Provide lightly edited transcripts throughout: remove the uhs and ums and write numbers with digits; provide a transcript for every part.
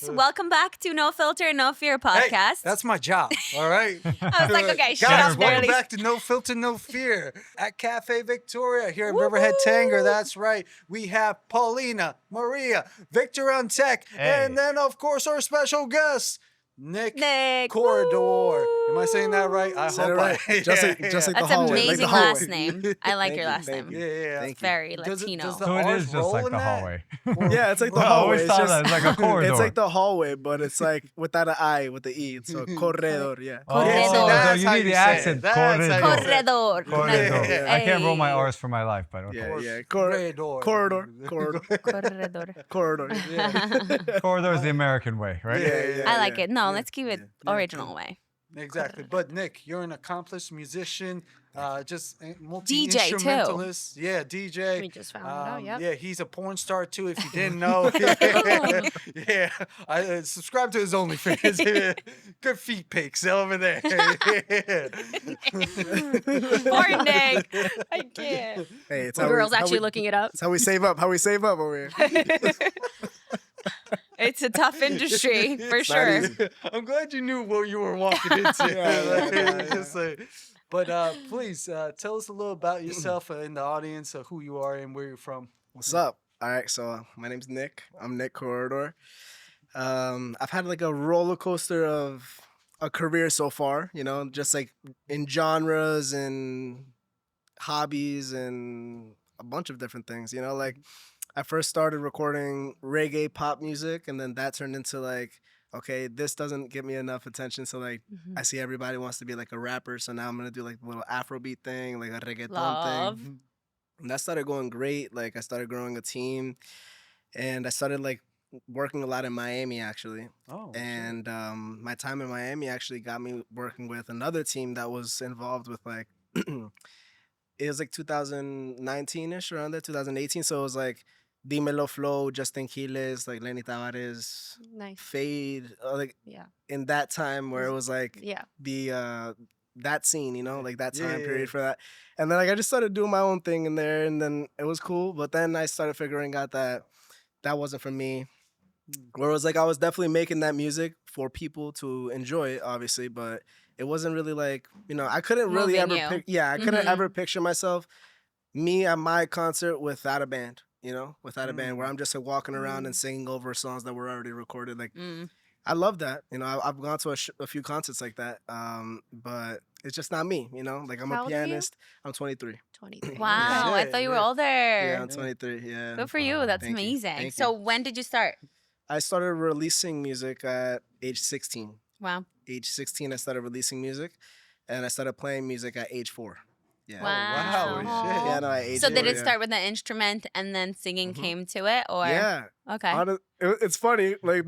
Welcome back to No Filter, No Fear podcast. Hey, that's my job, all right? I was like, okay, shut Guys, up, welcome Darley. back to No Filter, No Fear at Cafe Victoria here in Riverhead Tanger. That's right. We have Paulina, Maria, Victor on tech, and then, of course, our special guest, Nick Corredor. Am I saying that right? I hope right. Just like That's the hallway. amazing like the last name. I like your last name. Yeah. It's very Latino. Does the So it R's is just roll like in the that? hallway. Yeah, it's like the I hallway. always It's thought just- that it's like a corridor. It's like the hallway, but it's like without an I, with the E. So corredor, yeah. Oh, Corredor. so That's you how need you the say accent. it. That's how you say it. Corredor. Corredor. Yeah. I can't roll my Hey. R's for my life, but okay. Yeah. Corredor. Corridor. Corridor. Corredor. Corridor. Yeah. Corridor is the American way, right? Yeah. I like it. No, let's keep it Yeah. original way. Exactly. But Nick, you're an accomplished musician, just DJ too. multi-instrumentalist. Yeah, DJ. We just found that out, yep. Yeah, he's a porn star too, if you didn't know. Yeah, I subscribe to his OnlyFans. Good feet pics over there. Poor Nick. I can't. Hey, it's The how girl's we, how actually we, looking it up. It's how we save up. How we save up over here. It's a tough industry for not sure. easy. I'm glad you knew what you were walking into. Yeah. Just like- but please tell us a little about yourself in the audience, who you are and where you're from. What's up? All right, so my name's Nick. I'm Nick Corredor. I've had like a roller coaster of a career so far, you know, just like in genres and hobbies and a bunch of different things, you know, like I first started recording reggae pop music, and then that turned into like, okay, this doesn't get me enough attention. So like, I see everybody wants to be like a rapper. So now I'm going to do like a little Afrobeat thing, like a reggaeton Love. thing. And that started going great. Like I started growing a team, and I started like working a lot in Miami actually. Oh, And my time in Miami actually got me working with another team that was involved with like, it was like 2019-ish, around there, 2018. So it was like Dímelo Flow, Justin Quiles, like Lenny Tavares, Nice. Fade, like Yeah. in that time where it was like Yeah. the that scene, you know, like that time Yeah. period for that. And then like I just started doing my own thing in there, and then it was cool. But then I started figuring out that that wasn't for me. Where it was like I was definitely making that music for people to enjoy, obviously, but it wasn't really like, you know, I couldn't really Moving ever you. I couldn't Mhm. ever picture myself me at my concert without a band, you know, without a band where I'm just like walking around and singing over songs that were already recorded. Like I love that, you know. I've gone to a few concerts like that, but it's just not me, you know. Like I'm How a old are you? pianist. I'm 23. 23. Wow, I shit, thought you were yeah. older. Yeah, I'm 23. Yeah. Good for you. That's Thank you. amazing. Thank So you. when did you start? I started releasing music at age 16. Wow. Age 16, I started releasing music, and I started playing music at age 4. Yeah. Wow. shit. Yeah, no, at age So 4, did it yeah. start with an instrument and then singing came to it, or Yeah. Okay. It's funny. Like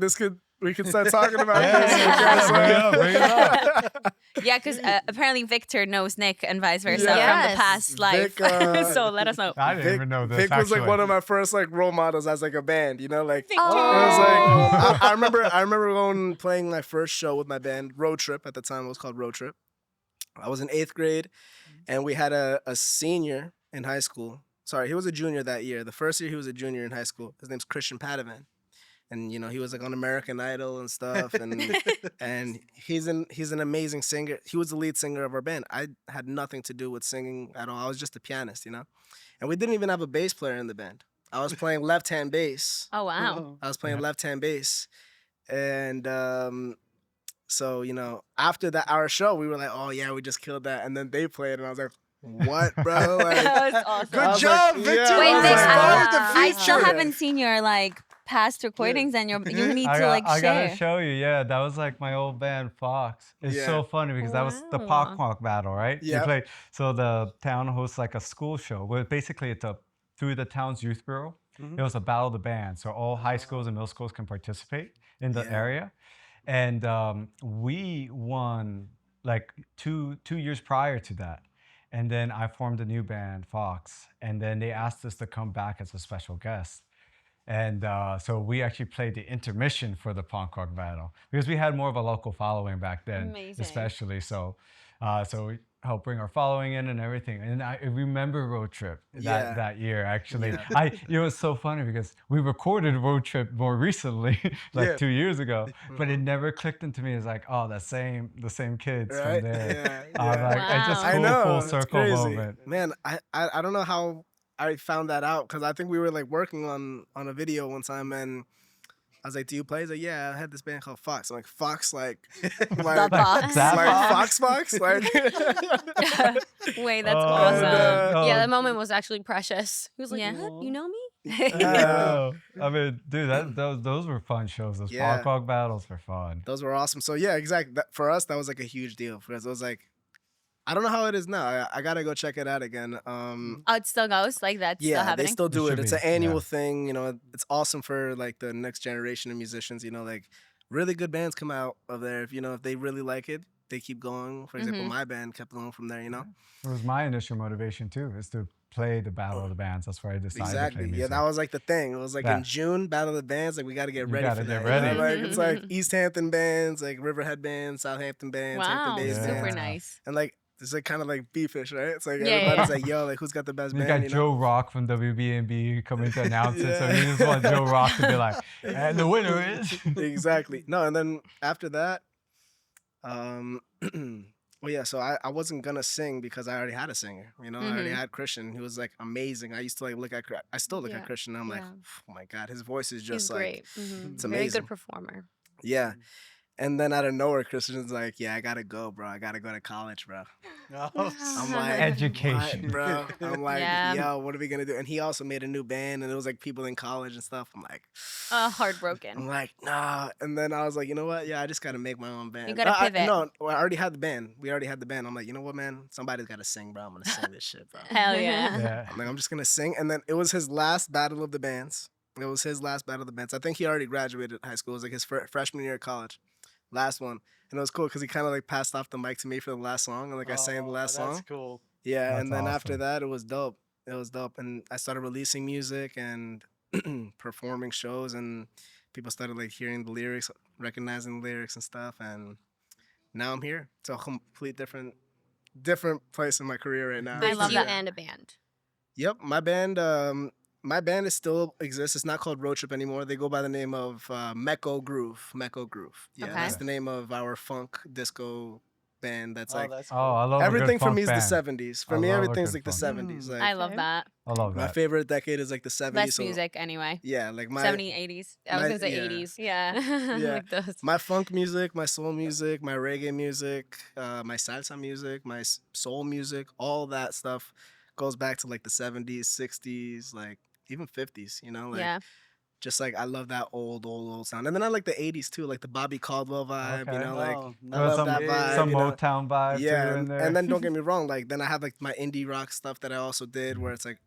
we could start talking about Yeah, this. yeah, bring it up. Yeah, because apparently Victor knows Nick and vice versa Yeah. from the Yes. past life. Vic, So let us know. I didn't even know this. Vic was like actually. one of my first like role models as like a band, you know, like Victor. it was like I remember going and playing my first show with my band, Road Trip at the time. It was called Road Trip. I was in 8th grade, and we had a senior in high school. Sorry, he was a junior that year. The first year he was a junior in high school. His name's Christian Padovan. And you know, he was like on American Idol and stuff, and he's an amazing singer. He was the lead singer of our band. I had nothing to do with singing at all. I was just a pianist, you know. And we didn't even have a bass player in the band. I was playing left-hand bass. Oh wow. I was playing left-hand bass, and so you know, after our show, we were like, oh yeah, we just killed that. And then they played, and I was like, what, bro? Like, That was awesome. Good I was job, like, Victor. yeah, Wait, I was Vic, like, Inspired the I still future. haven't seen your like past recordings, and you need to like I share. gotta show you. Yeah, that was like my old band Fox. It's Yeah. so funny because that was the Wow. Pok battle, right? Yeah. You play. So the town hosts like a school show where basically it's through the town's youth bureau. It was a battle of the bands, so all high schools and middle schools can participate in the area. And we won like two years prior to that. And then I formed a new band, Fox. And then they asked us to come back as a special guest. And so we actually played the intermission for the punk rock battle because we had more of a local following back then, Amazing. especially. So help bring our following in and everything. And I remember Road Trip Yeah. that year actually. Yeah. It's so funny because we recorded Road Trip more recently, like Yeah. 2 years ago, but it never clicked into me as like, oh, the same kids from Right? there. Yeah. Yeah. Like it's just Wow. I full know. It's circle crazy. moment. Man, I don't know how I found that out because I think we were like working on a video one time and I was like, "Do you play?" He's like, "Yeah, I had this band called Fox." I'm like, "Fox, like The Like Fox. that like Fox? Fox, like." Wait, that's Oh, awesome. man. Oh, Yeah, that moment was actually precious. He was like, Yeah. "What? You know me?" yeah. I mean, dude, those were fun shows. Those Yeah. punk rock battles were fun. Those were awesome. So yeah, exactly. For us, that was like a huge deal because it was like, I don't know how it is now. I gotta go check it out again. Oh, it still goes like that's still Yeah, happening. they still do It it. should It's be, an annual yeah. thing. You know, it's awesome for like the next generation of musicians. You know, like really good bands come out of there. If they really like it, they keep going. For example, Mhm. my band kept going from there. You know, It was my initial motivation too, is to play the Battle of the Bands. That's where I decided to exactly. play Yeah, music. that was like the thing. It was like in Yeah. June, Battle of the Bands. Like we got to get You ready gotta for get that. You know? ready. Like it's like East Hampton bands, like Riverhead bands, Southampton bands, Hampton Wow, Bays Yeah. super bands, nice. and like it's like kind of like beefish, right? It's like Yeah, yeah, everybody's yeah. like, yo, like who's got the best You band? got Joe Rock from WB&B coming to announce it, so Yeah. you just want Joe Rock to be like, and the winner is. Exactly. No, and then after that, um, well, yeah. So I wasn't gonna sing because I already had a singer. You know, I already Mhm. had Christian. He was like amazing. I used to like look at. I still look Yeah, at Christian. And I'm like, yeah. oh my god, his voice is He's just like, great. it's Very amazing. good performer. Yeah. And then out of nowhere, Christian's like, yeah, I gotta go, bro. I gotta go to college, bro. Oh, I'm like, Education. what, bro? I'm like, Yeah. yo, what are we gonna do? And he also made a new band, and it was like people in college and stuff. I'm like, Heartbroken. I'm like, nah. And then I was like, you know what? Yeah, I just gotta make my own band. gotta pivot. No, I already had the band. We already had the band. I'm like, you know what, man? Somebody's gotta sing, bro. I'm gonna sing this shit, bro. Hell yeah. Yeah. I'm like, I'm just gonna sing. And then it was his last battle of the bands. It was his last battle of the bands. I think he already graduated high school. It was like his freshman year of college. Last one. And it was cool because he kind of like passed off the mic to me for the last song. And like I sang the last That's song. cool. Yeah. That's And then after awesome. that, it was dope. It was dope. And I started releasing music and performing shows. And people started like hearing the lyrics, recognizing the lyrics and stuff. And now I'm here. It's a complete different place in my career right now. I There's love you that. and a band. Yep, my band is still exists. It's not called Road Trip anymore. They go by the name of Mecco Groove. Mecco Groove. Yeah, Okay. that's the name of our funk disco band. That's Oh, like that's cool. Oh, I love everything a good for funk me is band. the '70s. For I me, love a everything's good like the funk. '70s. I Like love that. I love my that. favorite decade is like the '70s. Best so, music anyway. Yeah, like my 70s, 80s. I was my- gonna say yeah. 80s. Yeah. Yeah. Like those. my funk music, my soul music, my reggae music, my salsa music, my soul music, all that stuff goes back to like the '70s, '60s, like even '50s. You know, like. Yeah. Just like I love that old sound, and then I like the '80s too, like the Bobby Caldwell vibe. You Okay. know, like Oh, I There was love that yeah, vibe. some you know? Motown vibe Yeah, too in and, there. and then don't get me wrong, like then I have like my indie rock stuff that I also did, where it's like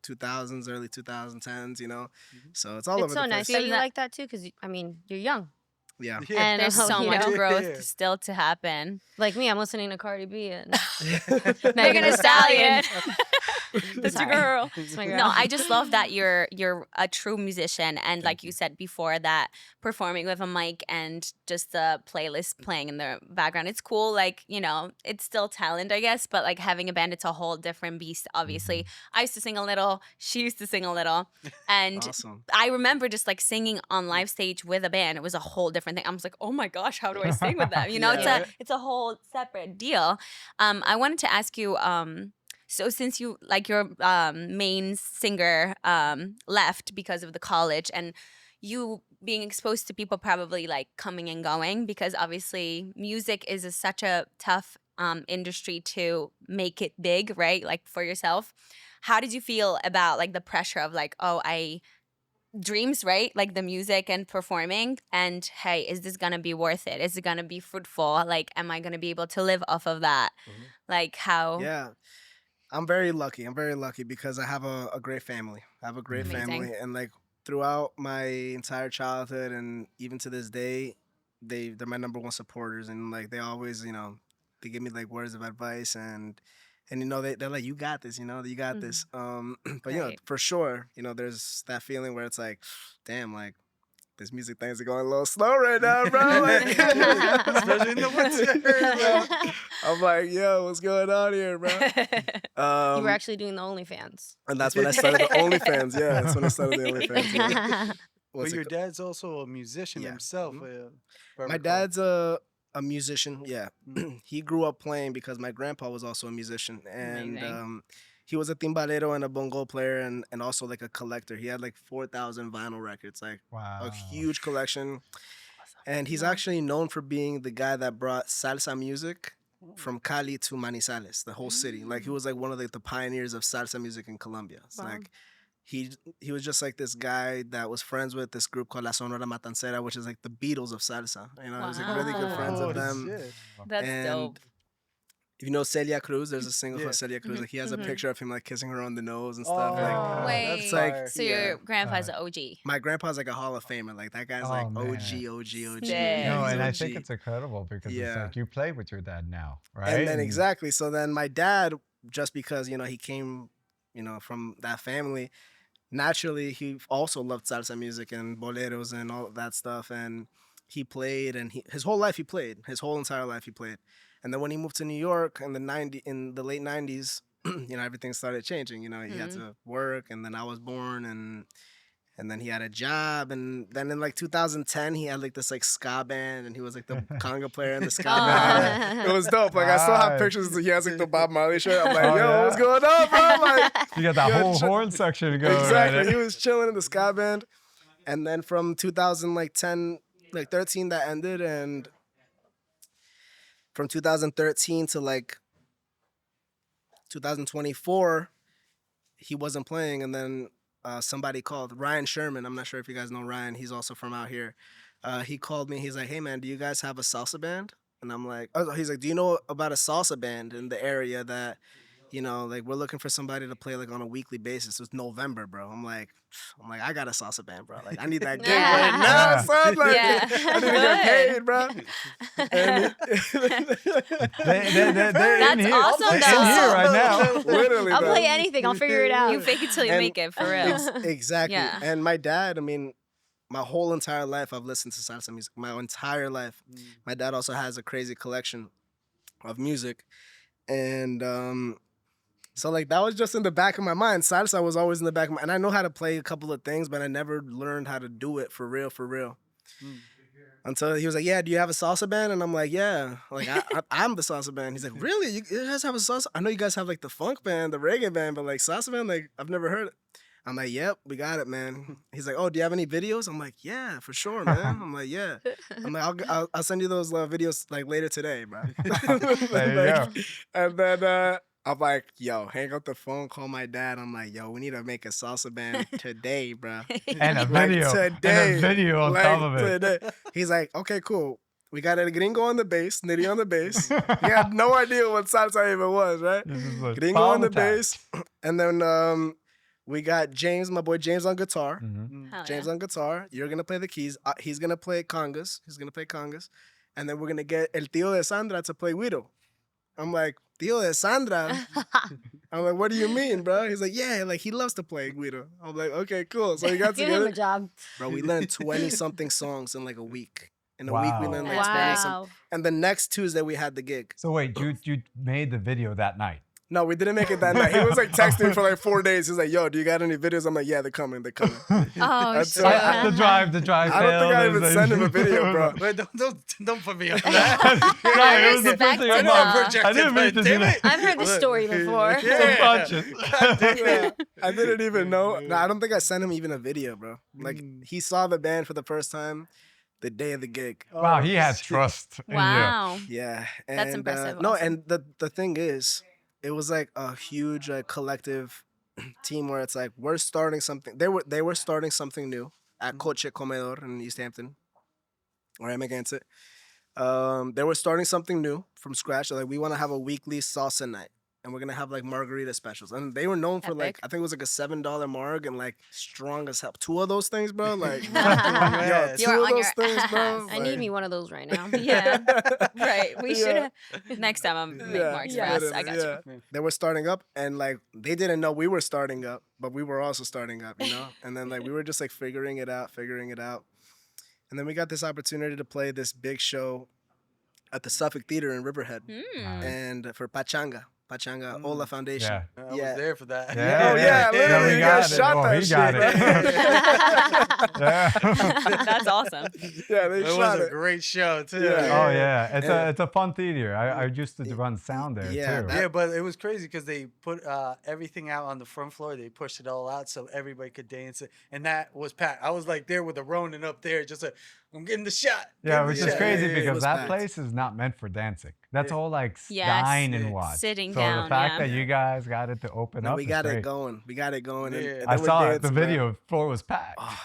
2000s, early 2010s. So it's all It's over so the nice place. that you that- like that too, because I mean, you're young. Yeah, And there's So, so you much know. growth Yeah. still to happen. Like me, I'm listening to Cardi B and Megan Megan Thee Thee Stallion. Stallion. That's your Sorry. girl. It's my girl. No, I just love that you're a true musician, and like you said before, that performing with a mic and just the playlist playing in the background, it's cool. Like it's still talent, I guess, but like having a band, it's a whole different beast. Obviously, I used to sing a little. She used to sing a little, and awesome. I remember just like singing on live stage with a band. It was a whole different thing. I was like, oh my gosh, how do I sing with them? Yeah. It's a whole separate deal. I wanted to ask you. So since you like your main singer left because of the college, and you being exposed to people probably like coming and going, because obviously music is such a tough industry to make it big, right? Like for yourself. How did you feel about like the pressure of like, dreams, right? Like the music and performing, and hey, is this gonna be worth it? Is it gonna be fruitful? Like, am I gonna be able to live off of that? Mhm. Like how? Yeah, I'm very lucky. I'm very lucky because I have a great family. I have a great Amazing. family, and like throughout my entire childhood and even to this day, they're my number one supporters, and like they always, they give me like words of advice and they're like, you got this, you got this. But Right. for sure, there's that feeling where it's like, damn, like this music things are going a little slow right now, bro. Like, Especially in the winter. I'm like, yo, what's going on here, bro? You were actually doing the OnlyFans. And that's when I started the OnlyFans. Yeah, that's when I started the OnlyFans. Yeah. But What's it your called? dad's also a musician Yeah. himself. Mhm. if I My recall. dad's a musician. Yeah, he grew up playing because my grandpa was also a musician, and Amazing. he was a timbalero and a bongo player, and also like a collector. He had like 4,000 vinyl records, like Wow. a huge collection. And he's actually known for being the guy that brought salsa music from Cali to Manizales, the whole city. Like he was like one of the pioneers of salsa music in Colombia. It's Wow. like he was just like this guy that was friends with this group called La Sonora Matancera, which is like the Beatles of salsa. You know, he was like really good friends Oh, of them. shit. That's And dope. if you know Celia Cruz, there's a single Yeah. called Celia Cruz. Mhm. Like he has a Mhm. picture of him like kissing her on the nose and Oh, stuff. Like Wait. that's like- fire. So Yeah. your grandpa's an OG. my grandpa's like a Hall of Famer. Like that guy's Oh, like man. OG, OG, OG. Sick. No, He's and I OG. think it's incredible because it's Yeah. like you play with your dad now, right? And then exactly. So then my dad, just because he came, from that family, naturally he also loved salsa music and boleros and all of that stuff. And he played, and his whole life he played. His whole entire life he played. And then when he moved to New York in the late '90s, everything started changing. He had to work, and then I was born, and then he had a job, and then in like 2010 he had like this like ska band, and he was like the conga player in the ska band. It was dope. Like I still have Nice. pictures. He has like the Bob Marley shirt. I'm like, Oh, yo, yeah? what's going on, bro? I'm like, You got that Yo, whole horn section going. exactly. Right He was chilling in the ska band, and then from 2010, like 13, that ended, and from 2013 to like 2024, he wasn't playing, and then somebody called Ryan Sherman. I'm not sure if you guys know Ryan. He's also from out here. He called me. He's like, "Hey man, do you guys have a salsa band?" And I'm like, he's like, "Do you know about a salsa band in the area that, like we're looking for somebody to play like on a weekly basis?" It's November, bro. I'm like, I got a salsa band, bro. Like I need that gig right now, Yeah. son. Like Yeah. I need to get paid, bro. And they're That's in here. awesome, They're in here though. right now. Literally, I'll bro. play anything. I'll figure it out. You fake it till you And make it, for real. Exactly. Yeah. And my dad, I mean, my whole entire life I've listened to salsa music. My entire life. My dad also has a crazy collection of music. And so like that was just in the back of my mind. Salsa was always in the back of my and I know how to play a couple of things, but I never learned how to do it for real. Until he was like, "Yeah, do you have a salsa band?" And I'm like, "Yeah." Like I'm the salsa band. He's like, "Really? You guys have a salsa? I know you guys have like the funk band, the reggae band, but like salsa band, like I've never heard it." I'm like, "Yep, we got it, man." He's like, "Oh, do you have any videos?" I'm like, "Yeah, for sure, man." I'm like, "Yeah." I'm like, "I'll send you those videos like later today, bro." There you go. And then I'm like, "Yo, hang up the phone, call my dad." I'm like, "Yo, we need to make a salsa band today, bro." And a Like video. today. And a video on top of it. Today. He's like, "Okay, cool. We got a gringo on the bass, Nitty on the bass." He had no idea what salsa even was, right? This is what Gringo on the Palm bass. And then we got James, my boy James on guitar. Mhm. Hell James yeah. on guitar. You're gonna play the keys. He's gonna play congas. And then we're gonna get El Tío de Sandra to play Guido. I'm like, "Tío de Sandra?" I'm like, "What do you mean, bro?" He's like, "Yeah, like he loves to play Guido." I'm like, "Okay, cool." So we got Give him together. a job. Bro, we learned 20 something songs in like a week. In a week, we Wow. learned like 20 something. Wow. And the next Tuesday, we had the gig. So wait, you made the video that night. No, we didn't make it that night. He was like texting me for like 4 days. He's like, "Yo, do you got any videos?" I'm like, "Yeah, they're coming. Oh, That's shit. right. The drive I don't think I failed. even sent him a video, bro. Wait, don't put me on that. No, it was the first thing I respect thought. it, I didn't mean to do that. I've heard this story before. Subconscious. Yeah, I didn't even know. No, I don't think I sent him even a video, bro. Like, he saw the band for the first time the day of the gig. Wow, he has trust in you. Wow. Yeah. And, That's impressive, No, awesome. and the thing is, it was like a huge collective team where it's like we're starting something. They were starting something new at Coche Comedor in East Hampton, where I'm against it. They were starting something new from scratch. They're like, we want to have a weekly salsa night, and we're gonna have like margarita specials. And they were known for like, Epic. I think it was like a $7 marg and like strong as hell. 2 of those things, bro. Like, Yes. yo, 2 You're of on those your things, bro. ass. I need me one of those right now. Yeah. Right. We should Yeah. have. Next time I'm make Yeah, marks yeah, for us. I got you. yeah. They were starting up, and like they didn't know we were starting up, but we were also starting up, you know. And then like we were just like figuring it out, And then we got this opportunity to play this big show at the Suffolk Theatre in Riverhead, and for Pachanga, Ola Foundation. Yeah. I was there for that. Yeah, Oh, yeah, literally, we you got guys it. shot Oh, that he got shit, it. Yeah. That's awesome. Yeah, they It was shot a it. great show too. Yeah. Oh yeah, it's a fun theater. I used to run sound there Yeah, too. Yeah, but it was crazy because they put everything out on the front floor. They pushed it all out so everybody could dance it, and that was packed. I was like there with the Ronin up there, just like I'm getting the shot. Yeah, getting which the is shot. crazy yeah, it because was that packed. place is not meant for dancing. That's all like Yes. dine and watch. Sitting so down, the fact yeah. that you guys got it to open No, up we is got great. it going. We got it going. Yeah. And I they were saw it. The dancing, man. video floor was packed. Oh,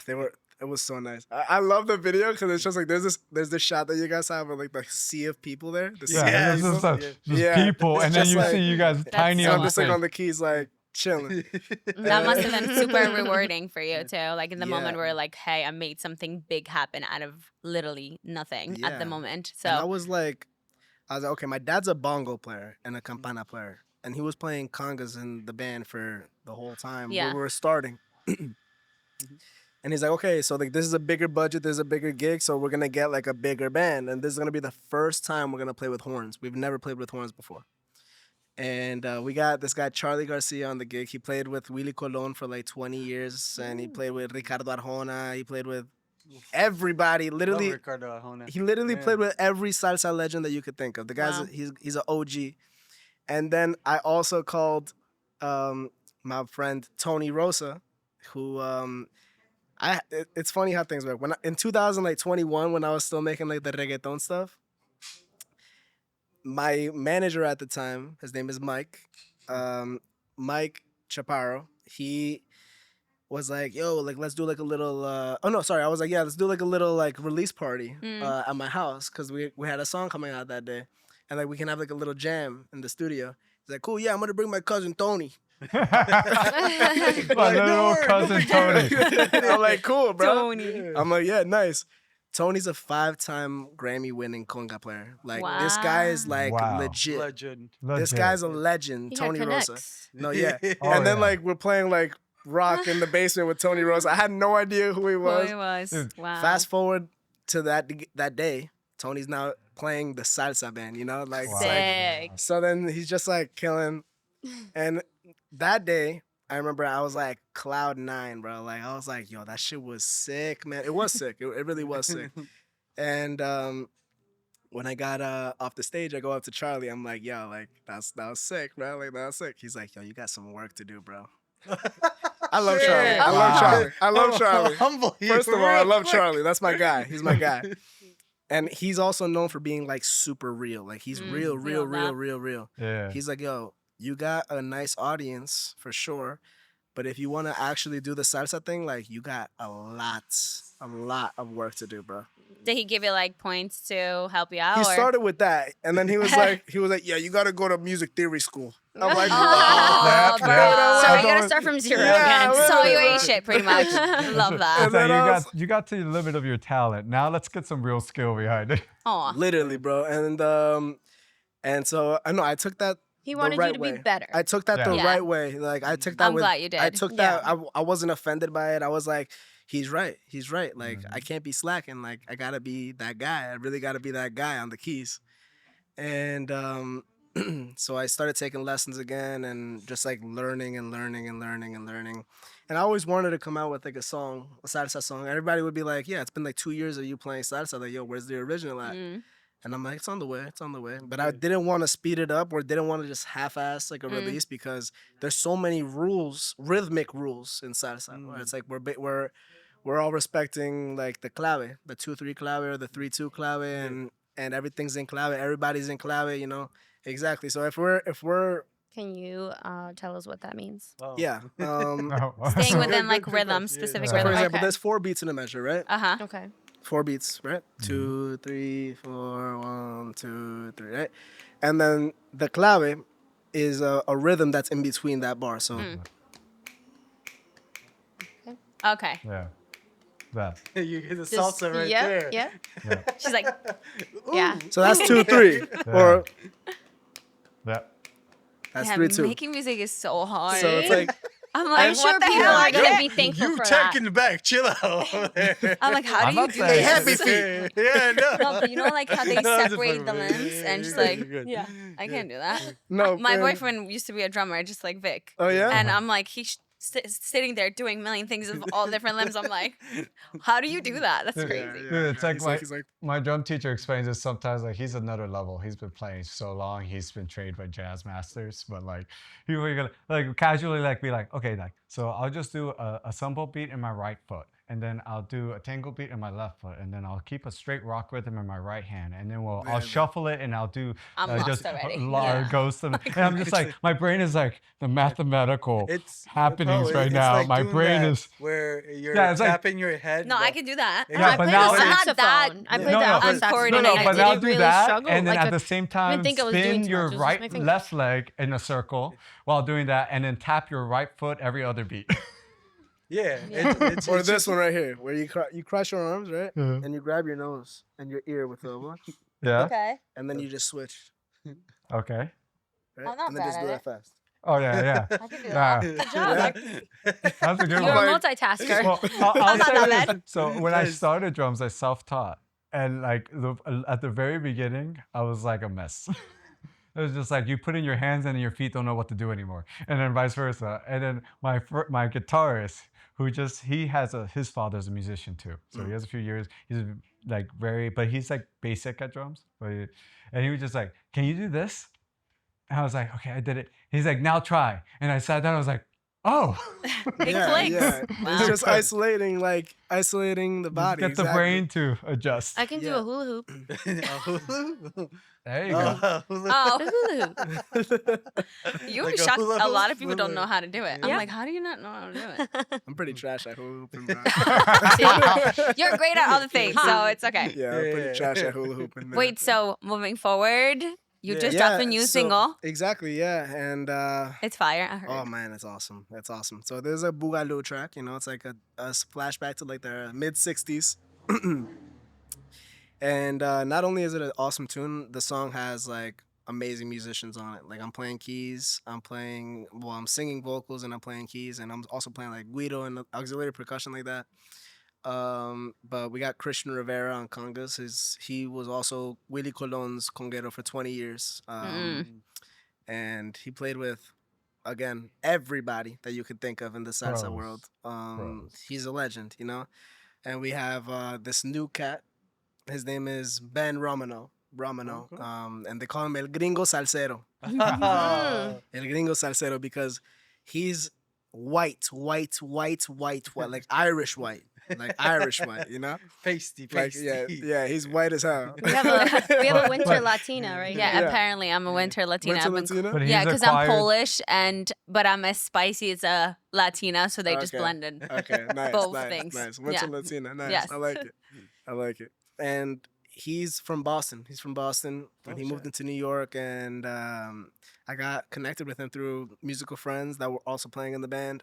it was so nice. I love the video because it's just like there's this shot that you guys have of like the sea of people there. The sea Yeah, of this is people. just Yeah. people, It's and then just you like- see you guys tiny So so I'm on the just like stage. on the keys, like chilling. That must have been super rewarding for you too. Like in the Yeah. moment where like, hey, I made something big happen out of literally nothing at Yeah. the moment. And I So was like, okay, my dad's a bongo player and a campana player, and he was playing congas in the band for the whole time. Yeah. We were starting. And he's like, okay, so like this is a bigger budget, there's a bigger gig, so we're gonna get like a bigger band, and this is gonna be the first time we're gonna play with horns. We've never played with horns before. And we got this guy Charlie Garcia on the gig. He played with Willie Colon for like 20 years, and he played with Ricardo Arjona. He played with everybody. Love Literally, Ricardo Arjona. he literally Yeah. played with every salsa legend that you could think of. The guy's Wow. he's an OG. And then I also called my friend Tony Rosa, who it's funny how things work. In 2021, when I was still making like the reggaeton stuff, my manager at the time, his name is Mike, Mike Chaparro. He was like, yo, like let's do like a little oh no, sorry. I was like, yeah, let's do like a little like release party at my house because we had a song coming out that day. And like we can have like a little jam in the studio. He's like, cool, yeah, I'm gonna bring my cousin Tony. My little no cousin Tony. I'm like, cool, bro. Tony. I'm like, yeah, nice. Tony's a 5-time Grammy-winning conga player. Like this guy is like Wow. legit. Legend. This guy's a legend, He Tony had Rosa. connects. No, yeah. Oh, And then yeah. like we're playing like rock in the basement with Tony Rosa. I had no idea who he Who was. he was. Dude. Wow. Fast forward to that day, Tony's now playing the salsa band. You know, like, Wow. it's like Sick. so then he's just like killing. And that day, I remember I was like cloud 9, bro. Like I was like, yo, that shit was sick, man. It was sick. It really was sick. And when I got off the stage, I go up to Charlie. I'm like, yo, like that was sick, bro. Like that was sick. He's like, yo, you got some work to do, bro. I love Charlie. I love Wow. Charlie. I love Charlie. Humble you First of all, I real love quick. Charlie. That's my guy. He's my guy. And he's also known for being like super real. Like he's real. Yeah. He's like, yo, you got a nice audience for sure. But if you want to actually do the salsa thing, like you got a lot of work to do, bro. Did he give you like points to help you out? He or? started with that, and then he was like, yeah, you got to go to music theory school. I'm like, Oh, bro. Yeah. So I you gotta don't- start from zero Yeah, again. So you literally. ate shit pretty much. Love that. And So then I was- you got to the limit of your talent. Now let's get some real skill behind it. Aw. literally, bro. And so I know I took that. He the wanted right you to way. be better. I took that the Yeah. right way. Like I took that. I'm with, glad you did. I took Yeah. that. I wasn't offended by it. I was like, he's right. He's right. Like Mm-hmm. I can't be slacking. Like I gotta be that guy. I really gotta be that guy on the keys. And so I started taking lessons again and just like learning. And I always wanted to come out with like a song, a salsa song. Everybody would be like, yeah, it's been like 2 years of you playing salsa. Like, yo, where's the original at? Mm. And I'm like, it's on the way. But I didn't want to speed it up or didn't want to just half-ass like a release because there's so many rules, rhythmic rules in salsa. Where it's like we're all respecting like the clave, the 2-3 clave or the 3-2 clave, and everything's in clave. Everybody's in clave, you know. Exactly. So if we're Can you tell us what that means? Oh. yeah. Oh. Staying Good, within good, like good, rhythm, good. Yeah. specific So for rhythm. example, Okay. there's 4 beats in a measure, right? Uh-huh. Okay. 4 beats, right? 2, 3, 4, 1, 2, 3, right? And then the clave is a rhythm that's in between that bar. So Okay. Yeah. That. You get the Just- salsa right yeah, there. Yeah. Yeah. She's like, Yeah. so that's 2, 3, or Yeah. that's yeah, 3, 2. making music is so hard. So it's like I'm like, I'm sure what the people hell? are I gonna can't be thankful You for taking that. it back. Chill out over there. I'm like, how I'm do you not do saying- Hey, this? happy feet. Yeah, no. No, but you know, like how they I was just separate fucking the with you. limbs and just you're like, good, you're good. yeah, I can't do that. No, My and- boyfriend used to be a drummer, just like Vic. Oh yeah. And I'm like, he's sitting there doing a million things of all different limbs. I'm like, how do you do that? That's Yeah, crazy. Dude, it's like he's like my drum teacher explains it sometimes. Like he's another level. He's been playing so long. He's been trained by jazz masters. But like he will gonna like casually like be like, okay, like so I'll just do a sample beat in my right foot, and then I'll do a tango beat in my left foot, and then I'll keep a straight rock rhythm in my right hand, and then I'll shuffle it, and I'll do I'm lost just already. large Yeah. ghosts. And I'm just like my brain is like the mathematical It's happenings bro, right it's now. like My doing brain that is. where you're Yeah, it's like- tapping your head. No, I but- can do that. Yeah, I but played now the I'm not that- saxophone. I played No, the no, alto but- saxophone. No, and no, I but didn't I'll do really that, struggle. and then Like, at the same time, think I was doing spin too your much. It was just my right, fingers. left leg in a circle while doing that, and then tap your right foot every other beat. Yeah. or It's this just- one right here, where you cross your arms, right, Mhm. and you grab your nose and your ear with the elbow, Yeah. Okay. and then you just switch, Okay. right, I'm not and then just bad do at that fast. Oh yeah, yeah. I can do Yeah. that. Good job. That's a good You're one. a multitasker. Well, I'll not say that this. bad. So when I Nice. started drums, I self-taught, and like at the very beginning, I was like a mess. It was just like you put in your hands and your feet don't know what to do anymore, and then vice versa. And then my guitarist, he has his father's a musician too, so he has a few years. He's like but he's like basic at drums, and he was just like, "Can you do this?" And I was like, "Okay, I did it." He's like, "Now try," and I sat down. I was like, "Oh." It yeah, clicks. yeah. Wow. It's just isolating the body. Get the exactly. brain to adjust. I can do Yeah. a hula hoop. There you go. Oh, The hula hoop. you would Like be a shocked. hula A lot hoop of people don't know with how to do it. I'm Yeah. like, how do you not know how to do it? I'm pretty trash at hula hooping, bro. You're great at other things, so it's okay. Yeah, I'm Yeah. pretty trash at hula hooping. man. Wait, so moving forward, you Yeah. just Yeah, dropped a new so- single. Exactly, yeah, and It's fire. I heard. oh man, it's awesome. That's awesome. So there's a Boogaloo track, it's like a flashback to like the mid '60s. And not only is it an awesome tune, the song has like amazing musicians on it. Like I'm playing keys, I'm singing vocals and I'm playing keys, and I'm also playing like Guido and auxiliary percussion like that. But we got Christian Rivera on congas. He was also Willie Colon's conguero for 20 years. And he played with, again, everybody that you could think of in the salsa Pros. world. Pros. He's a legend, And we have this new cat. His name is Ben Romano. And they call him El Gringo Salsero. El Gringo Salsero because he's white, like Irish white. Like Irish white, Pasty, Like, pasty. yeah, he's white as hell. We have a winter Latina right Yeah, here. Yeah. apparently I'm a winter Latina. Winter I've been- Latina? But Yeah, he's because I'm acquired- Polish but I'm as spicy as a Latina, so they just Okay. blended. Okay, nice, Both nice, things. nice. Winter Yeah. Latina, nice. Yes. I like it. And he's from Boston. And he moved into New York, and I got connected with him through musical friends that were also playing in the band.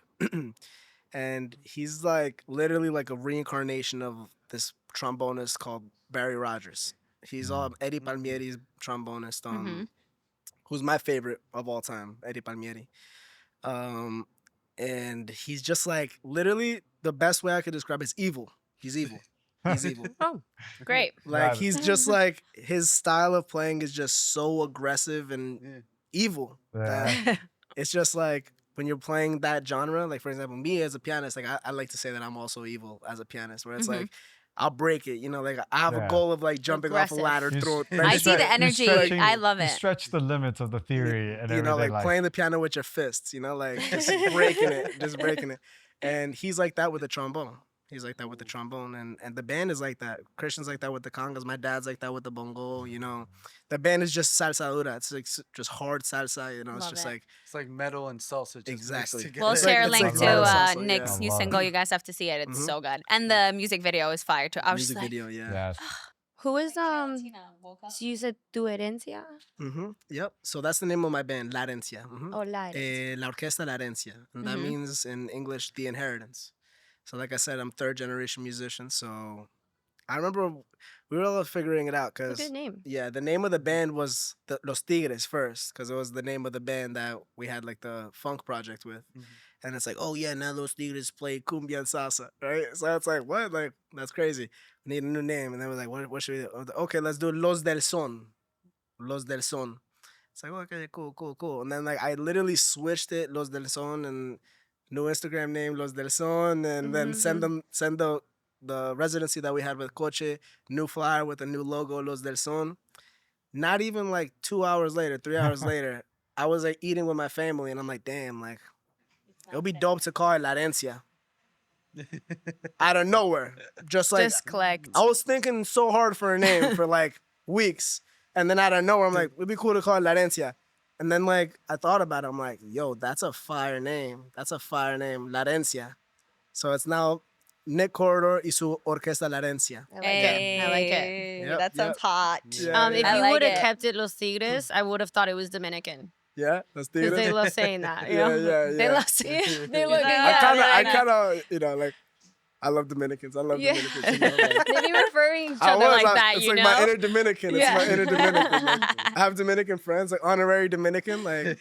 And he's like literally like a reincarnation of this trombonist called Barry Rogers. He's Eddie Palmieri's trombonist, who's my favorite of all time, Eddie Palmieri. And he's just like literally the best way I could describe it is evil. He's evil. He's evil. Oh, great. Like Got it. he's just like his style of playing is just so aggressive and evil. that Yeah. It's just like when you're playing that genre, like for example, me as a pianist, like I like to say that I'm also evil as a pianist, where it's like I'll break it, like I have a Yeah. goal of like jumping off a Aggressive. ladder, You throw it. s- like, I you see the stretch- you energy. stretching- I love You it. stretch the limits of the theory and everything. like playing the piano with your fists, like just breaking it. And he's like that with the trombone. He's like that with the trombone, and the band is like that. Christian's like that with the congas. My dad's like that with the bongo. The band is just salsa dura. It's like just hard salsa. It's Love just it. like It's like metal and salsa. Just Exactly. mixed We'll It's together. share a like- link it's to like salsa, Nick's yeah. new I love single. it. You guys have to see it. It's Mhm. so good. And the music video is fire too. I was music just like, video, yeah. Yes. Who is So you said Tu Herencia? Yep. So that's the name of my band, La Herencia. Oh, La Herencia. La Orquesta La Herencia. And that Mhm. means in English, the inheritance. So like I said, I'm third generation musician. So I remember we were all figuring it out It's a because good name. yeah, the name of the band was Los Tigres first because it was the name of the band that we had like the funk project with. And it's like, oh yeah, now Los Tigres play cumbia and salsa, right? So it's like, what? Like, that's crazy. We need a new name. And then we're like, what should we do? Okay, let's do Los del Son. Los del Son. It's like, okay, cool. And then like I literally switched it, Los del Son, and new Instagram name, Los del Son, and then send the residency that we had with Coche, new flyer with a new logo, Los del Son. Not even like 2 hours later, 3 hours later, I was like eating with my family, and I'm like, damn, like it would be dope to call it La Herencia. Out of nowhere. Just like Just clicked. I was thinking so hard for a name for like weeks. And then out of nowhere, I'm like, it'd be cool to call it La Herencia. And then like I thought about it, I'm like, yo, that's a fire name. That's a fire name, La Herencia. So it's now Nick Corredor y su Orquesta La Herencia. I like it. I like it. Hey, Yep, that sounds yep. hot. Yeah, If I you like would have it. kept it Los Tigres, I would have thought it was Dominican. Yeah, that's Because the they love saying that. You Yeah, know? yeah, They yeah. love saying they look I yeah, kind of, you know, like, I love Dominicans. I love Yeah. Dominicans. You know, like, They be referring each I other was, like that, it's you like know? my inner Dominican. It's Yeah. my inner Dominican. Like, I have Dominican friends, like honorary Dominican. Like,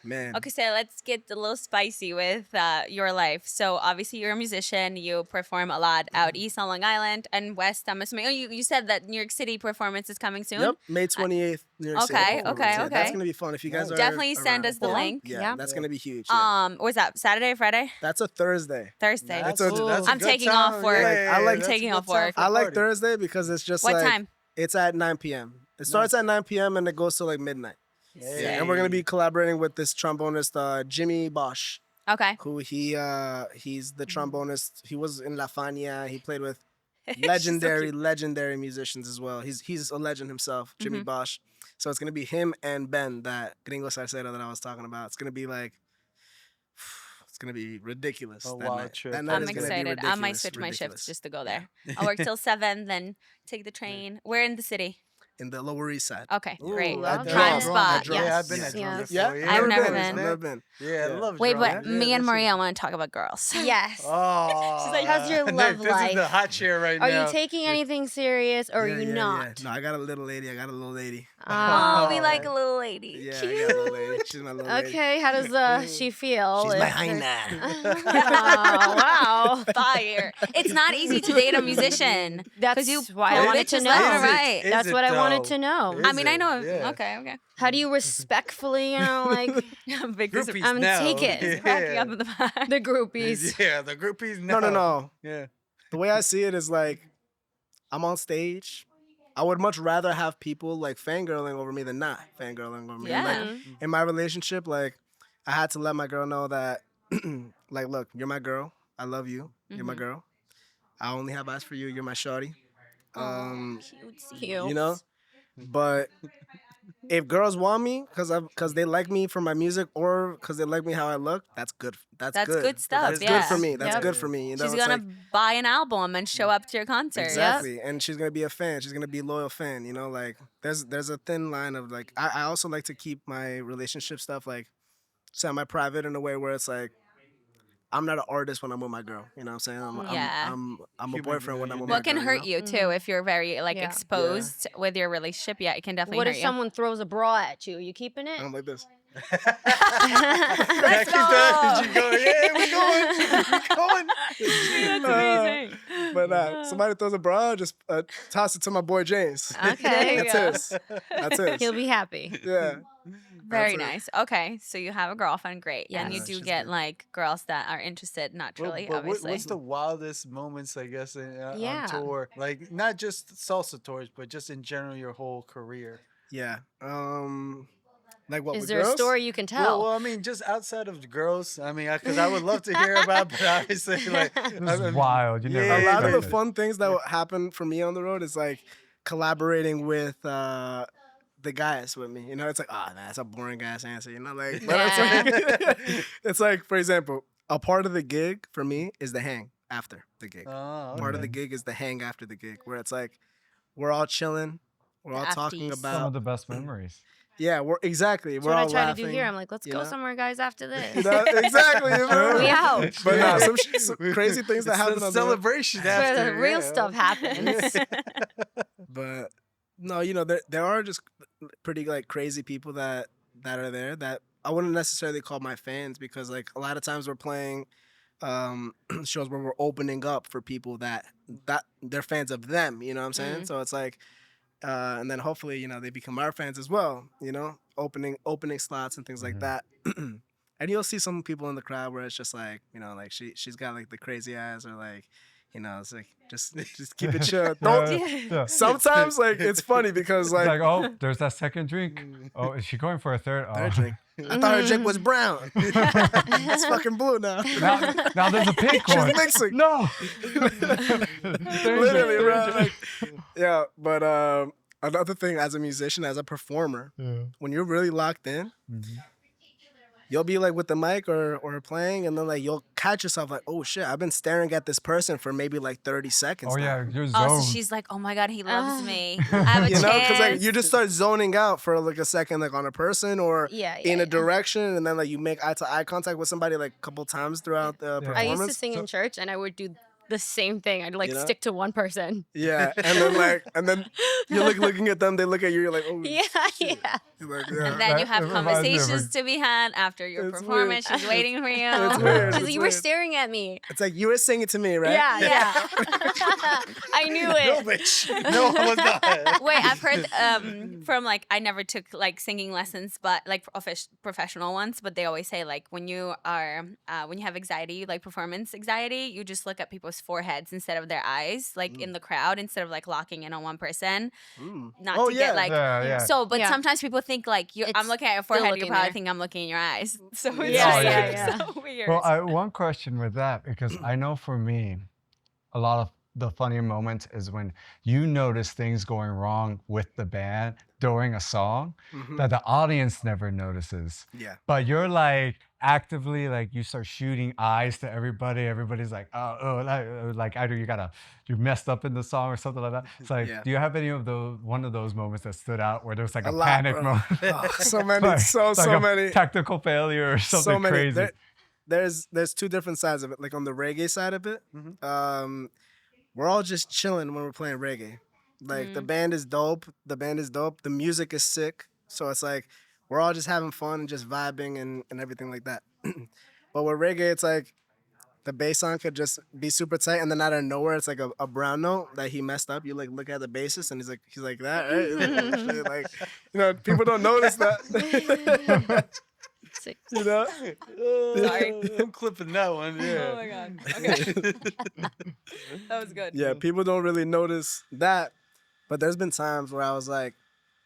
man. Okay, so let's get a little spicy with your life. So obviously you're a musician. You perform a lot out east on Long Island and west. I'm assuming. Oh, you said that New York City performance is coming soon. Yep, May 28th, New York City. Okay, performance. okay, Yeah, okay. That's gonna be fun if you guys are Definitely send around. us the Yeah. link. Yeah, Yeah. that's gonna be huge. Yeah. What was that? Saturday, Friday, That's a Thursday. Thursday. That's It's a- that's a I'm good taking time. off work. I like that's a taking good off time work. for I like party. Thursday because it's just What like time? it's at 9 p.m. It starts at 9 p.m. and it goes to like midnight. Hey. Yeah, and we're gonna be collaborating with this trombonist Jimmy Bosch, Okay. who he's the trombonist. He was in La Fania. He played with She's so legendary musicians as well. He's a legend himself, Jimmy Mm-hmm. Bosch. So it's gonna be him and Ben, that Gringo Salsero that I was talking about. It's gonna be like, it's gonna be ridiculous. A that wild night. trip. That night I'm is gonna be excited. I might ridiculous, switch my shifts ridiculous. just to go there. I'll work till 7, then take the train. We're in the city. In the Lower East Side. Okay, Ooh, great. love that. Prime Drum. spot. Drum. Yeah, Yes. I've been at Yeah. Drum Yeah, before. I've never been. been. Never been. Yeah, I love Wait, Drum. but Yeah, me and this Maria, is- I want to talk about girls. Yes. Oh, She's like, how's your Nick, love this is the life? hot chair right Are now. you taking anything serious or are Yeah, you yeah, not? Yeah. No, I got a little lady. Oh, we Oh. like a little lady. Yeah, Cute. I got a little lady. She's my little lady. Okay, how does she feel? She's my if there's- hyena. Oh, wow. Fire. It's not easy to date a musician. That's you why I pull wanted to bitches left and know. right. Is That's it what I wanted though? to know. Is I mean, I it? know. Yeah. Okay. How do you respectfully, like Big Groupies I'm now. take it. Yeah. cracking up in the back. the groupies? Yeah, the groupies No, now. no. Yeah. The way I see it is like, I'm on stage. I would much rather have people like fangirling over me than not fangirling over me. Yeah. Like, in my relationship, like, I had to let my girl know that, like, look, you're my girl. I love you. You're my girl. I only have eyes for you. You're my shawty. Cute. You know? But if girls want me because they like me for my music or because they like me how I look, that's good. That's good stuff, That's yeah. good for me. That's Yep. good for me. You know, She's it's gonna like, buy an album and show up to your concert. exactly, and she's gonna be a fan. She's gonna be a loyal fan. You know, like there's a thin line of like I also like to keep my relationship stuff like semi-private in a way where it's like I'm not an artist when I'm with my girl. You know what I'm saying? I'm a Keep it boyfriend when real, I'm you with know? my What can girl, hurt you you too if you're very like Yeah. exposed with your relationship? Yeah, it can definitely What hurt if you. someone throws a bra at you? You keeping it? know? I'm like this. Yeah, keep that. You go, yeah, we going. That's amazing. But somebody throws a bra, just toss it to my boy James. Okay. There you go. That's his. That's his. He'll be happy. Yeah. Very That's nice. Okay, so you have a girlfriend, great, and you Yes. do She's get good. like girls that are interested naturally, But obviously. what's the wildest moments, I guess, Yeah. on tour? Like, not just salsa tours, but just in general, your whole career. Yeah. Like what? Is with there a girls? story you can tell? Well, I mean, just outside of the girls. I mean, because I would love to hear about, but obviously, like, This is wild. You never Yeah, A lot of the expected. fun things that happen for me on the road is like collaborating with the guys with me. You know, it's like, oh, that's a boring ass answer. You know, like, but it's like, it's like, for example, a part of the gig for me is the hang after the gig. Oh, Part of okay. the gig is the hang after the gig, where it's like we're all chilling, we're all talking afties. Some of about the best memories. Yeah, we're exactly. That's We're what I all try laughing. to do here. I'm like, let's you go know? somewhere, guys, after this. Exactly. You know? We out. But nah, some crazy things that It's happen a on the celebration That's where after. the real yeah. stuff happens. But no, you know, there are just pretty like crazy people that are there that I wouldn't necessarily call my fans, because like a lot of times we're playing shows where we're opening up for people that they're fans of them, you know what I'm saying? So it's like and then hopefully, you know, they become our fans as well, you know, opening slots and things like that. And you'll see some people in the crowd where it's just like, you know, like she's got like the crazy eyes, or like, you know, it's like just keep it chill. Don't. Yeah. Sometimes like it's funny because It's like like, oh, there's that second drink. Oh, is she going for a third? Oh. third drink. I thought her drink was brown. It's fucking blue now. Now there's a pink one. She's mixing. No. Literally, bro. Like, yeah, but another thing, as a musician, as a performer, when you're really locked in, you'll be like with the mic or playing, and then like you'll catch yourself like, oh shit, I've been staring at this person for maybe like 30 seconds. Oh now. yeah, you're Oh, zoned. so she's like, oh my God, he loves me. I have a You know, chance. because like you just start zoning out for like a second, like on a person or in a direction, and then like you make eye-to-eye contact with somebody like a couple times throughout the performance. I used to sing in church, and I would do the same thing. I'd like You know? stick to one person. Yeah, and then you're like looking at them, they look at you, you're like, oh, Yeah. you're like, yeah. And then you have That reminds me of conversations to be had after your It's performance. weird. She's waiting for you. It's weird. She's It's like, you were weird. staring at me. It's like you were singing to me, right? Yeah. I knew No, it. bitch. No, I was not. Wait, I've heard from like, I never took like singing lessons, but like professional ones. But they always say like when you are when you have anxiety, like performance anxiety, you just look at people's foreheads instead of their eyes, like in the crowd, instead of like locking in on one person. Not Oh, to yeah. get like Yeah. so. But Yeah. sometimes people think like I'm It's looking at your still forehead, you looking probably there. think I'm looking in your eyes. So it's Yeah, just yeah. so weird. Well, one question with that, because I know for me, a lot of the funny moments is when you notice things going wrong with the band during a song that the audience never notices. Yeah. But you're like actively like you start shooting eyes to everybody. Everybody's like, like either you messed up in the song or something like that. It's like, Yeah. do you have any of those one of those moments that stood out where there was like a lot, panic bro. moment? Oh, so many, Like- so like a many. technical failure or something So many. crazy. There's two different sides of it. Like on the reggae side of it, we're all just chilling when we're playing reggae. Like the band is dope. The music is sick. So it's like we're all just having fun and just vibing and everything like that. But with reggae, it's like the bass line could just be super tight, and then out of nowhere, it's like a brown note that he messed up. You like look at the bassist, and he's like that, right? Like, you know, people don't notice that. You know? Sorry. I'm clipping that one. Yeah. Oh my God. Okay. That was good. Yeah, people don't really notice that. But there's been times where I was like,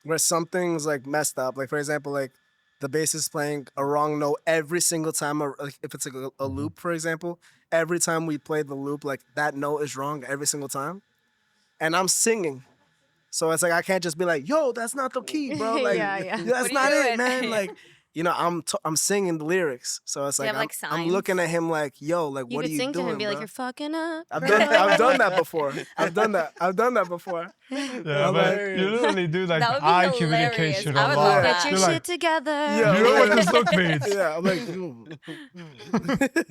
where something's like messed up. Like, for example, like the bass is playing a wrong note every single time. Like if it's like a loop, for example, every time we play the loop, like that note is wrong every single time. And I'm singing. So it's like, I can't just be like, yo, that's not the key, bro. Like, Yeah. that's What are you not it, doing? man. Like, you know, I'm singing the lyrics. So it's Do you like, have, like, I'm signs? looking at him like, yo, like, You what are could you sing to doing, him and be bro? like, you're fucking up. I've done that before. I've done that before. Yeah, I'm but like- you literally do like That would be eye hilarious. communication I a would lot. love Get that. your You're shit like, together. Yeah. you know what this look means. Yeah, I'm like,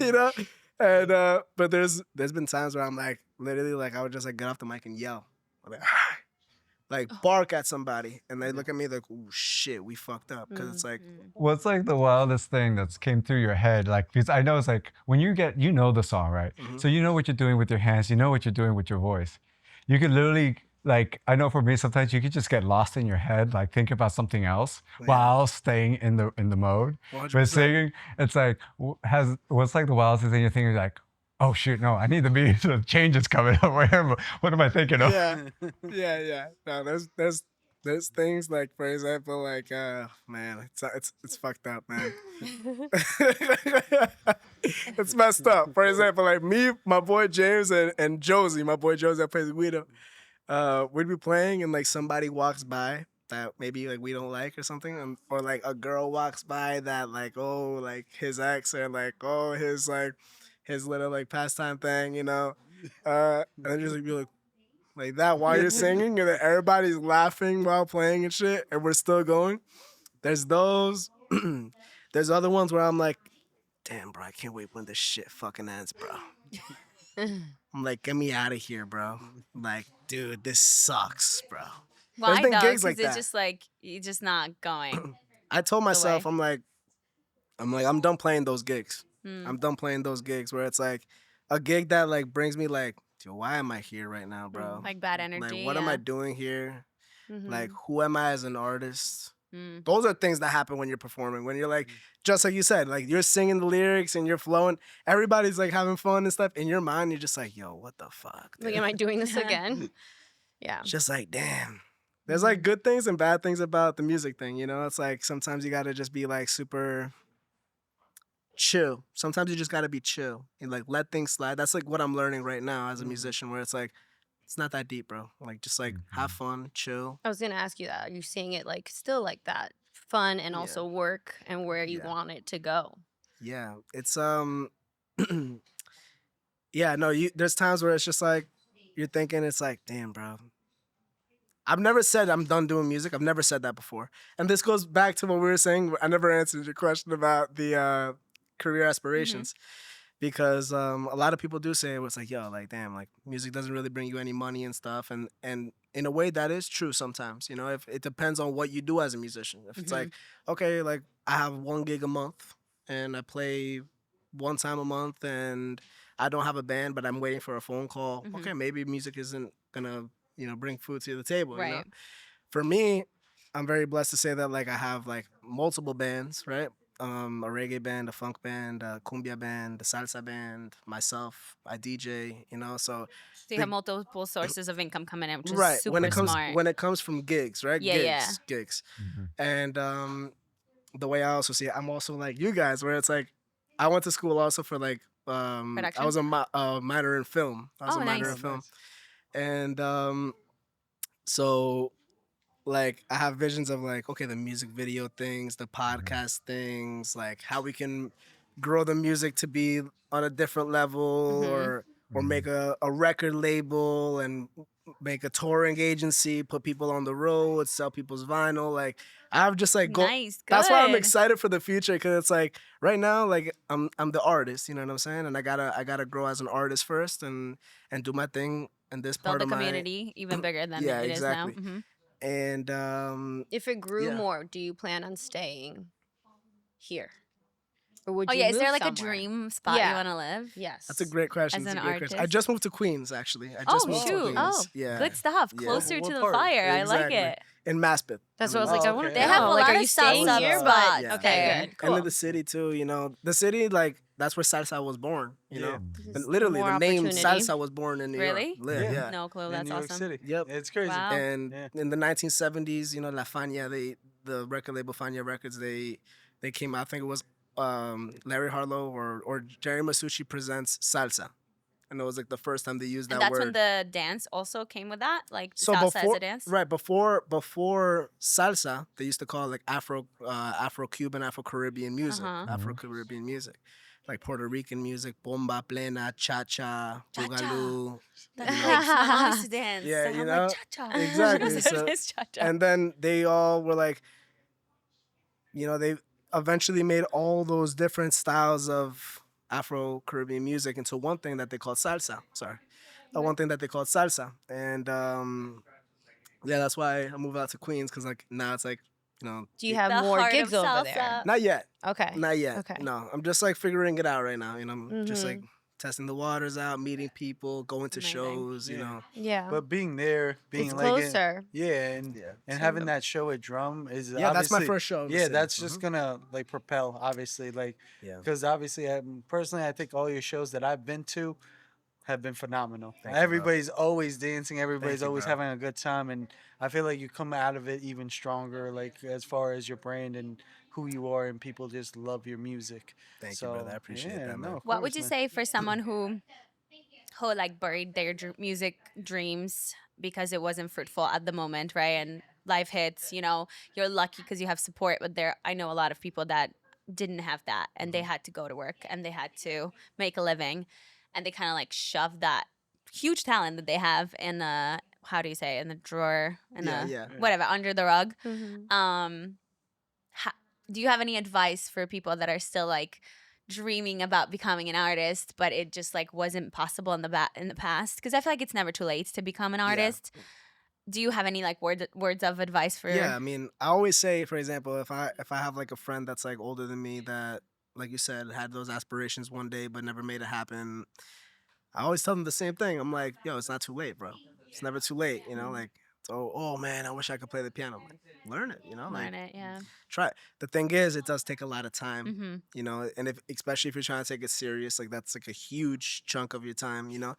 you know, and but there's been times where I'm like, literally, like I would just like get off the mic and yell, like bark at somebody, and they look at me like, oh shit, we fucked up, because it's like, What's like the wildest thing that's came through your head? Like, because I know it's like when you know the song, right? So you know what you're doing with your hands, you know what you're doing with your voice. You could literally, like, I know for me, sometimes you could just get lost in your head, like think about something else while staying in the mode. 100%. But singing, it's like, what's like the wildest thing you're thinking? You're like, oh shit, no, I need to be, the change is coming up. What am I thinking of? yeah. No, there's things like, for example, like, man, it's fucked up, man. It's messed up. For example, like me, my boy James, and Josie, my boy Josie that plays Guido, we'd be playing and like somebody walks by that maybe like we don't like or something, or like a girl walks by that like, oh, like his ex, or like, oh, his little like pastime thing, you know, and then just like be like that while you're singing, and then everybody's laughing while playing and shit, and we're still going. There's those. There's other ones where I'm like, damn, bro, I can't wait when this shit fucking ends, bro. I'm like, get me out of here, bro. Like, dude, this sucks, bro. There's Why been though? gigs Because like it's that. just like you're just not going I told the myself, way. I'm done playing those gigs. Mm. I'm done playing those gigs where it's like a gig that like brings me like, dude, why am I here right now, bro? Like bad energy. Like, what am I doing here? Mhm. Like, who am I as an artist? Mm. Those are things that happen when you're performing. When you're like, just like you said, like you're singing the lyrics and you're flowing. Everybody's like having fun and stuff. In your mind, you're just like, yo, what the fuck? Like, dude? am I doing this again? Yeah. Just like, damn. There's like good things and bad things about the music thing, you know? It's like sometimes you gotta just be like super chill. Sometimes you just gotta be chill and like let things slide. That's like what I'm learning right now as a musician, where it's like, it's not that deep, bro. Like just like have fun, chill. I was gonna ask you that. Are you seeing it like still like that? Fun and Yeah. also work and where you Yeah. want it to go. Yeah. It's yeah, no, there's times where it's just like you're thinking it's like, damn, bro. I've never said I'm done doing music. I've never said that before. And this goes back to what we were saying. I never answered your question about the career aspirations. Because a lot of people do say it was like, yo, like, damn, like music doesn't really bring you any money and stuff. And in a way that is true sometimes, you know, if it depends on what you do as a musician. If it's like, okay, like I have 1 gig a month and I play 1 time a month and I don't have a band, but I'm waiting for a phone call. Okay, maybe music isn't gonna, you know, bring food to the table. You know? Right. For me, I'm very blessed to say that like I have like multiple bands, right? A reggae band, a funk band, a cumbia band, a salsa band, myself, I DJ, you know, so So you have multiple sources of income coming in, which is right super smart. when it comes from gigs, right? Yeah, Gigs. And the way I also see it, I'm also like you guys, where it's like I went to school also for like I Production? was a minor in film. I was Oh, a minor nice. in film, and so like I have visions of like, okay, the music video things, the podcast things, like how we can grow the music to be on a different level or make a record label and make a touring agency, put people on the road, sell people's vinyl. Like I've just like Nice, that's why I'm good. excited for the future, because it's like right now, like I'm the artist, you know what I'm saying? And I gotta grow as an artist first and do my thing in this Build part the of my community even bigger than yeah, it is now. exactly. And If it grew Yeah. more, do you plan on staying here? Or would Oh you yeah, is move there like somewhere? a dream spot you Yeah. want to live? Yes. that's a great question. As It's a an great question. I artist? just moved to Queens, actually. I Oh just moved to shoot! Queens. Oh, Yeah. good stuff. Yeah. Closer What to the part? fire. I like Exactly. it. In Maspeth. That's I'm what I was in like. I Oh, wanted okay. to They know. have a like, lot are of you staying salsa here? spots. But Yeah. okay, Yeah. good, cool. And in the city too, you know. The city, like, that's where salsa was born, you know? There's And literally, more the name opportunity. salsa was born in New Really? York. Yeah. No clue. In That's New York awesome. City. Yep. It's crazy. Wow. And Yeah. in the 1970s, you know, La Fania, the record label Fania Records, they came out, I think it was Larry Harlow or Jerry Masucci presents salsa. And it was like the first time they used And that that's word. when the dance also came with that, like So salsa before, as a dance. right before salsa, they used to call it like Afro-Cuban, Afro-Caribbean music, Uh-huh. Afro-Caribbean music, like Puerto Rican music, bomba, plena, cha-cha, Cha-cha. boogaloo. That you know. makes my mom used to dance. Yeah, I'm you like know? cha-cha. Exactly, She knows how to so- dance cha-cha. And then they all were like, you know, they eventually made all those different styles of Afro-Caribbean music into one thing that they called salsa. Sorry. One thing that they called salsa. And yeah, that's why I moved out to Queens, because like now it's like, you know, Do you have The more heart gigs of over salsa. there? not yet. Okay. Not yet. Okay. No, I'm just like figuring it out right now. You know, I'm just like testing the waters out, meeting people, going to Amazing. shows, you Yeah. know. Yeah. But being there, being It's like closer. and having that show at Drum is Yeah, that's my obviously- first show in the Yeah, city. that's just gonna like propel, obviously, like Yeah. because obviously, personally, I think all your shows that I've been to have been phenomenal. Thank you, bro. Everybody's always dancing, everybody's you, always bro. having a good time, and I feel like you come out of it even stronger, like as far as your brand and who you are, and people just love your music. Thank you, brother. I appreciate yeah, that, man. no, of What would course, you man. say for someone who like buried their music dreams because it wasn't fruitful at the moment, right? And life hits, you know, you're lucky because you have support, but I know a lot of people that didn't have that and they had to go to work and they had to make a living and they kind of like shoved that huge talent that they have in how do you say, in the drawer, in Yeah, a yeah. whatever, under the rug. Mhm. do you have any advice for people that are still like dreaming about becoming an artist, but it just like wasn't possible in the past? Because I feel like it's never too late to become an artist. Do you have any like words of advice for? Yeah, I mean, I always say, for example, if I have like a friend that's like older than me that, like you said, had those aspirations one day but never made it happen, I always tell them the same thing. I'm like, yo, it's not too late, bro. It's never too late, you know, like, so, oh man, I wish I could play the piano. Like, learn it, you know, like, Learn it, yeah. try it. The thing is, it does take a lot of time, Mm-hmm. you know, and if especially if you're trying to take it serious, like that's like a huge chunk of your time, you know.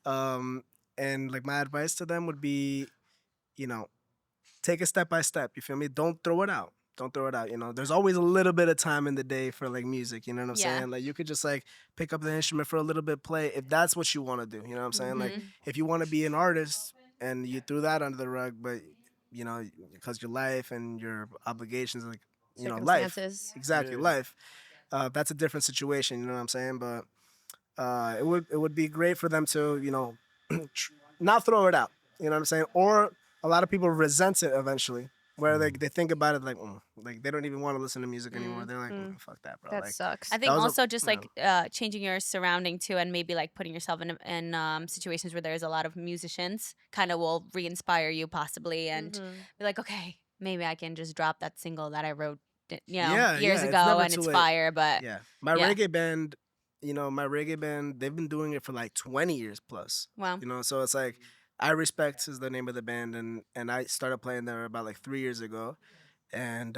Um, and like my advice to them would be, you know, take it step by step. You feel me? Don't throw it out. Don't throw it out. You know, there's always a little bit of time in the day for like music. You know what I'm Yeah. saying? Like you could just like pick up the instrument for a little bit, play if that's what you want to do. You know what I'm saying? Like Mhm. if you want to be an artist and you threw that under the rug, but you know because your life and your obligations, like you know, life. Circumstances. Exactly, Yeah. life. That's a different situation. You know what I'm saying? But it would be great for them to you know not throw it out. You know what I'm saying? Or a lot of people resent it eventually, where they think about it like they don't even want to listen to music anymore. They're like, fuck that, bro. That Like, sucks. I think That was a- also just you like changing your surrounding too, and maybe like putting yourself in situations where there's a lot of musicians, kind of will re-inspire you possibly, and be like, okay, maybe I can just drop that single that I wrote, you know, Yeah, years yeah, it's ago, never and too it's late. fire. But yeah, my yeah. reggae band, they've been doing it for like 20 years plus. Wow. You know, so it's like I Respect is the name of the band, and I started playing there about like 3 years ago, and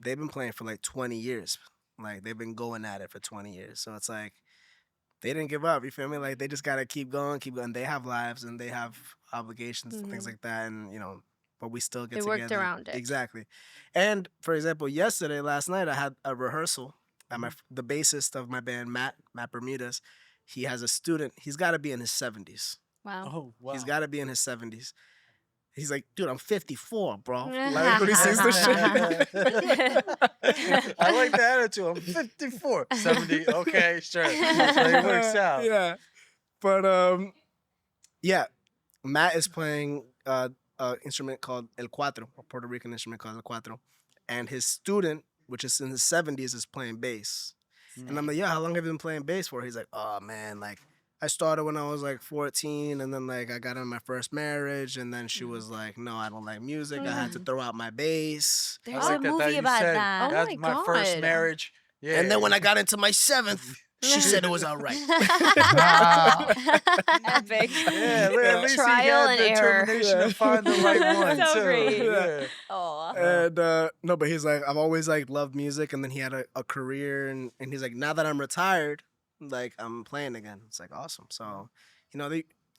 they've been playing for like 20 years. Like they've been going at it for 20 years. So it's like they didn't give up. You feel me? Like they just gotta keep going, keep going. They have lives and they have obligations and things like that, and you know, but we still get They together. worked around it. Exactly. And for example, last night, I had a rehearsal. And the bassist of my band, Matt Bermudez, he has a student. He's got to be in his 70s. Wow. Oh wow. He's got to be in his 70s. He's like, dude, I'm 54, bro. Like when he sees this shit. I like the attitude. I'm 54, 70. Okay, sure. That's how it works out. Yeah. But yeah, Matt is playing an instrument called El Cuatro, a Puerto Rican instrument called El Cuatro, and his student, which is in his 70s, is playing bass. And I'm like, yeah, how long have you been playing bass for? He's like, oh man, like I started when I was like 14, and then like I got in my first marriage, and then she was like, no, I don't like music. I had to throw out my bass. There's I like a that movie you about said, that. Oh That's my my first God. marriage. Yeah. And then when I got into my 7th, she said it was all right. Wow. Epic. Yeah, at least Trial he and had the error. determination to find the right one So too. great. Yeah. Oh. And no, but he's like, I've always like loved music, and then he had a career, and he's like, now that I'm retired, like I'm playing again. It's like awesome. So, you know,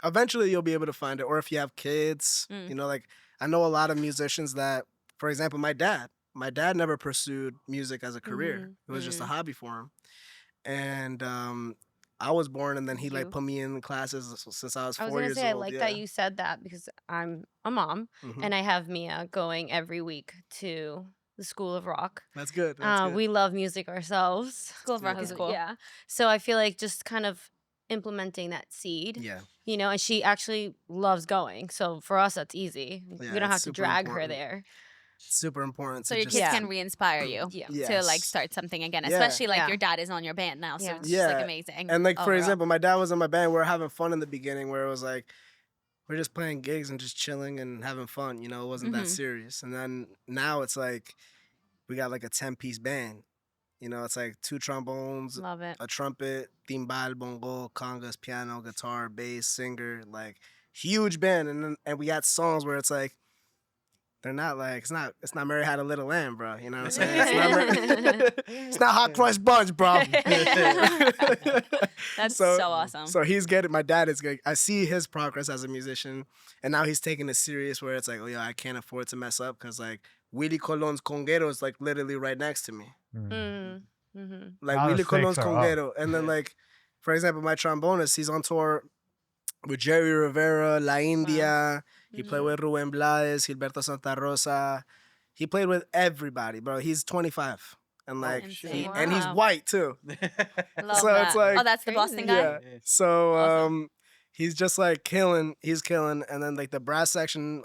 eventually you'll be able to find it, or if you have kids, you know, like I know a lot of musicians that, for example, my dad never pursued music as a career. It was just a hobby for him, and I was born, and then he like You. put me in classes since I was 4 I was gonna years say I old. like yeah. that you said that because I'm a mom Mhm. and I have Mia going every week to the School of Rock. That's good. That's good. We love music ourselves. School of Rock is Because- cool. Yeah. So I feel like just kind of implementing that seed. Yeah. You know, and she actually loves going. So for us, that's easy. Yeah, we don't it's have to super drag important. her there. Super important. So to your just, kids Yeah. can re-inspire you Yeah. to like Yes. start something again, Yeah. especially like Yeah. your dad is on your band now, so Yeah. it's just like Yeah. amazing. And like for overall. example, my dad was in my band. We were having fun in the beginning, where it was like we're just playing gigs and just chilling and having fun. You know, it wasn't that Mhm. serious. And then now it's like we got like a 10-piece band. You know, it's like 2 trombones, Love it. a trumpet, timbal, bongo, congas, piano, guitar, bass, singer, like huge band. And we got songs where it's like they're not like it's not Mary Had a Little Lamb, bro. You know what I'm saying? It's not Hot Cross Buns, bro. That's so awesome. So he's getting my dad is good. I see his progress as a musician, and now he's taking it serious. Where it's like, oh yeah, I can't afford to mess up because like Willie Colon's Conguero is like literally right next to me. Mm. Mm-hmm. Like Now the Willie Colon's stakes are up. Conguero, and then like, for example, my trombonist, he's on tour with Jerry Rivera, La India. He played with Rubén Blades, Gilberto Santa Rosa. He played with everybody, bro. He's 25, and like, insane. and he's Wow. white too. Love So that. it's like- oh, that's the Boston guy. Yeah. So Awesome. he's just like killing. He's killing, and then like the brass section,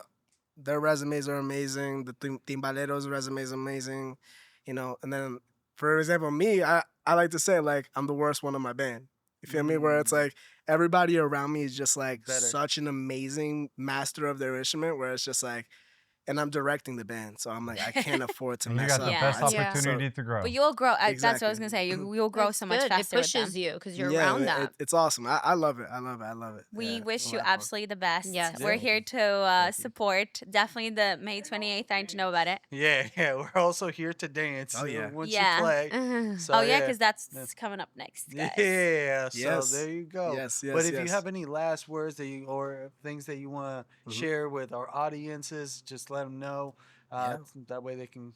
their resumes are amazing. The timbaleros' resume is amazing. you know. And then, for example, me, I like to say like I'm the worst one in my band. You feel me? Where it's like everybody around me is just like Better. such an amazing master of their instrument. Where it's just like, and I'm directing the band, so I'm like I can't afford to And you mess got up. the Yeah. best Yeah. opportunity to grow. But you'll grow. That's what I was Exactly. gonna say. You'll grow That's so much good. faster It with them. pushes you because you're Yeah, around that. it's awesome. I love it. I love it. I love it. We Yeah, wish a you lot of fun. absolutely the best. Yes. We're Thank here you. to Thank you. support. Definitely the May 28th. I need to know about it. Yeah, we're also here to dance. Oh, yeah. Once Yeah. you play. Mhm. So, Oh yeah, because that's Yeah. coming up next, guys. Yeah, so Yes. there you go. Yes, But yes, if you yes. have any last words that you or things that you want to share with our audiences, just let them know. Yeah. That way they can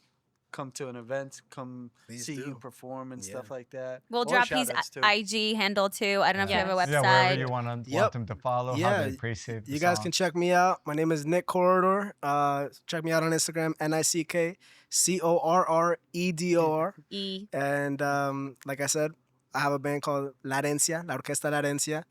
come to an event, come Please see you do. perform and Yeah. stuff like that. We'll Or drop his shout-outs, too. IG handle too. I don't know if you have a Yes. website. Yeah, wherever you want Yep. them to follow, how Yeah, they appreciate the You guys song. can check me out. My name is Nick Corredor. Check me out on Instagram, NickCorredor. E. And like I said, I have a band called La Herencia, La Orquesta La Herencia.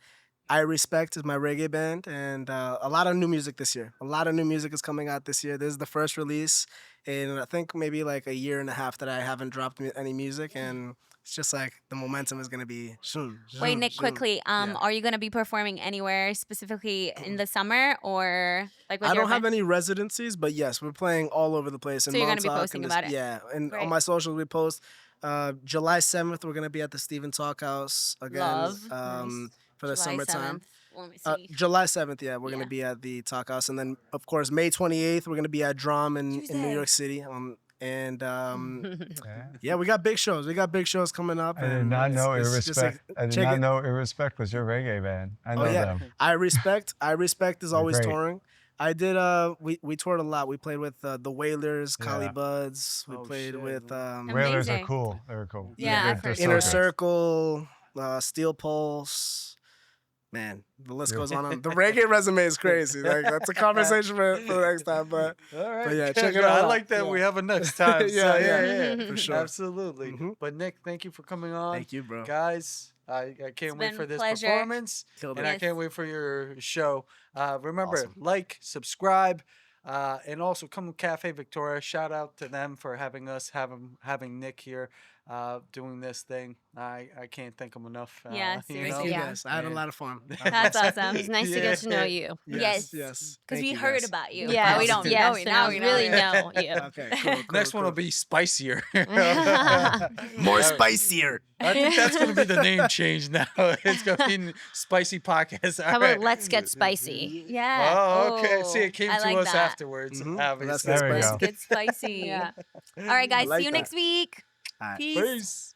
I Respect is my reggae band, and a lot of new music this year. A lot of new music is coming out this year. This is the first release in I think maybe like a year and a half that I haven't dropped any music, and it's just like the momentum is gonna be soon. Wait, Nick, quickly. Yeah. Are you gonna be performing anywhere specifically in the summer or like with I your don't have events? any residencies, but yes, we're playing all over the place. In So you're gonna be Montauk posting and about it? Yeah, and Great. on my socials we post. July 7th, we're gonna be at the Stephen Talk House again. Love. Nice. For the July summertime. 7th. Let me see. July 7th, yeah, we're Yeah. gonna be at the Talk House, and then of course May 28th, we're gonna be at Drum in New Tuesday. York City. And Yeah. yeah, we got big shows. We got big shows coming up. I did and not know it's just like- Irrespect. I did check not it. know Irrespect was your reggae band. I know Oh yeah, them. I Respect is They're always great. touring. I did. We toured a lot. We played with the Wailers, Collie Yeah. Buds. We Oh, played shit. with Whalers are Amazing. cool. They were cool. Yeah, They're I've good. heard They're Inner so good. Circle, Steel Pulse. Man, the list Yeah. goes on. The reggae resume is crazy. Like that's a conversation for the next time. But All right. yeah, good, check it good. I out. like that Yeah. we have a next time. Yeah, So, yeah, for sure. Absolutely. Mhm. But Nick, thank you for coming on. Thank you, bro. Guys, I can't wait been for a this pleasure. performance. Killed And it. I can't wait for your show. Remember, Awesome. like, subscribe, and also come to Cafe Victoria. Shout out to them for having us, having Nick here, doing this thing. I can't thank them enough. Yeah, you seriously. know? Thank you Yeah. guys. I had a Man. lot of fun. That's awesome. It's nice to get to know Yeah. you. Yes. Yes. Because Thank we you heard guys. about you, Yes, but we don't yes, know you. so Now now we we know really you. know you. Okay. Cool. Next one will be spicier. more spicier. I think that's going to be the name change now. It's going to be Spicy Podcast. How All right. about let's get spicy? Yeah. Oh, okay. See, it came I to like us that. afterwards, Mhm. obviously. Let's There we Let's go. get spicy. Yeah. All right, guys. like See you that. next week. All right. Peace. Peace.